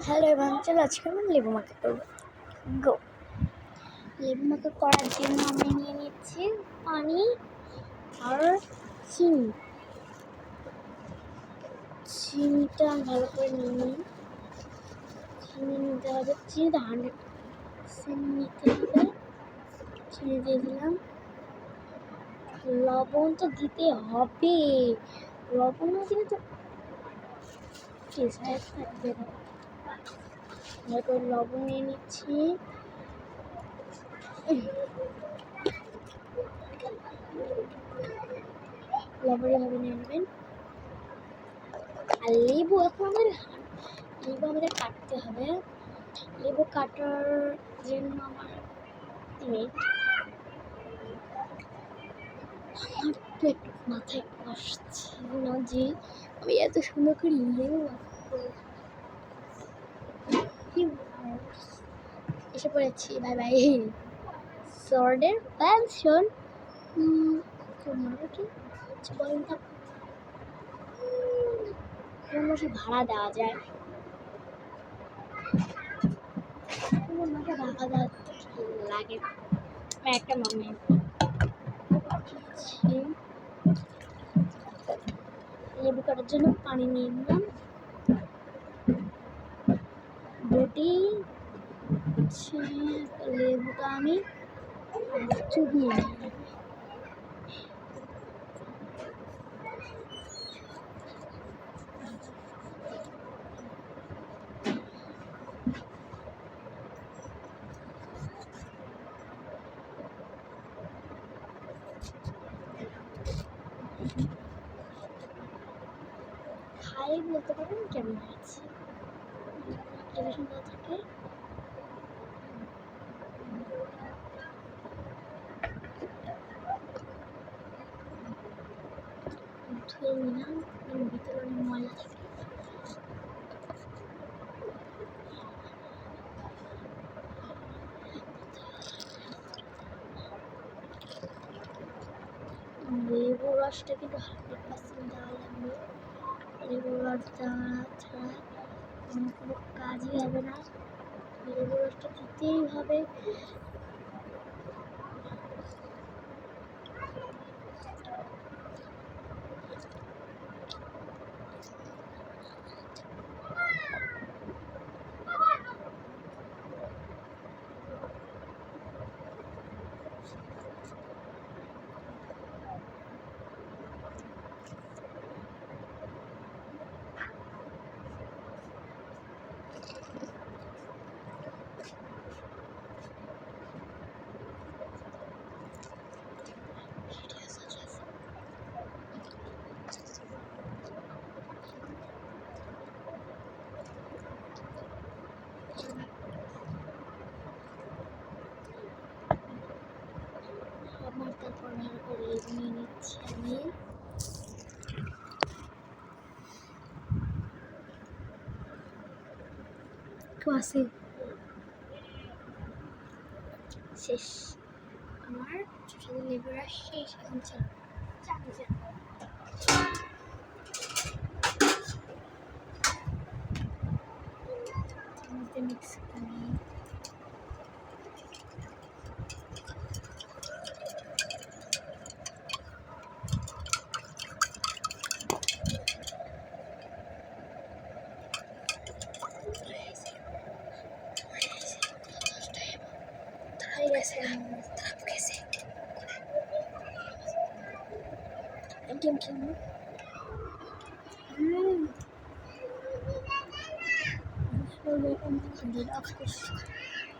Hello এবার চলো আজকে আমি লেবু মাখা করবো। গো, লেবু মাখা করার জন্য আমি নিয়ে নিচ্ছি পানি আর চিনি। চিনিটা ভালো করে নিয়ে নিই। চিনি নিতে হবে, চিনিটা 100% নিতে হবে। চিনি দিয়ে দিলাম। লবণ তো দিতে হবে, লবণ না দিলে তো টেস্ট থাকবে না। তারপর লবণ নিয়ে নিচ্ছি। লবণ এভাবে নিয়ে নেবেন। আর লেবু আমাদের কাটতে হবে। লেবু কাটার জন্য আমার তো একটু মাথায় আসছে না যে আমি এত সুন্দর করে লেবু এসে পড়েছি। Bye bye. সর্ডের পেনশন কি বলেন তো, কোন মাসে ভাড়া দেওয়া যায়? কোন মাসে ভাড়া দেওয়া লাগে? একটা মনে লেবু কাটার জন্য পানি নিয়ে নিলাম। লেবুটা আমি চুবিয়ে নিলাম। খাই বলতে পারেন কেমন হয়েছে, সুন্দর থাকে। ধুয়ে নিলাম, ভিতরে অনেক ময়লা থাকে। লেবুর রসটা কিন্তু 100% দেওয়া লাগবে। লেবুর রস দেওয়া ছাড়া কোনো কাজই হবে না। লেবুর রসটা দিতেই হবে। তারপর ভালো করে লেবু নিয়ে নিচ্ছি আমি। শেষ আমার সাথে লেবুর রস শেষ। এখন মিক্স করি। Game camera.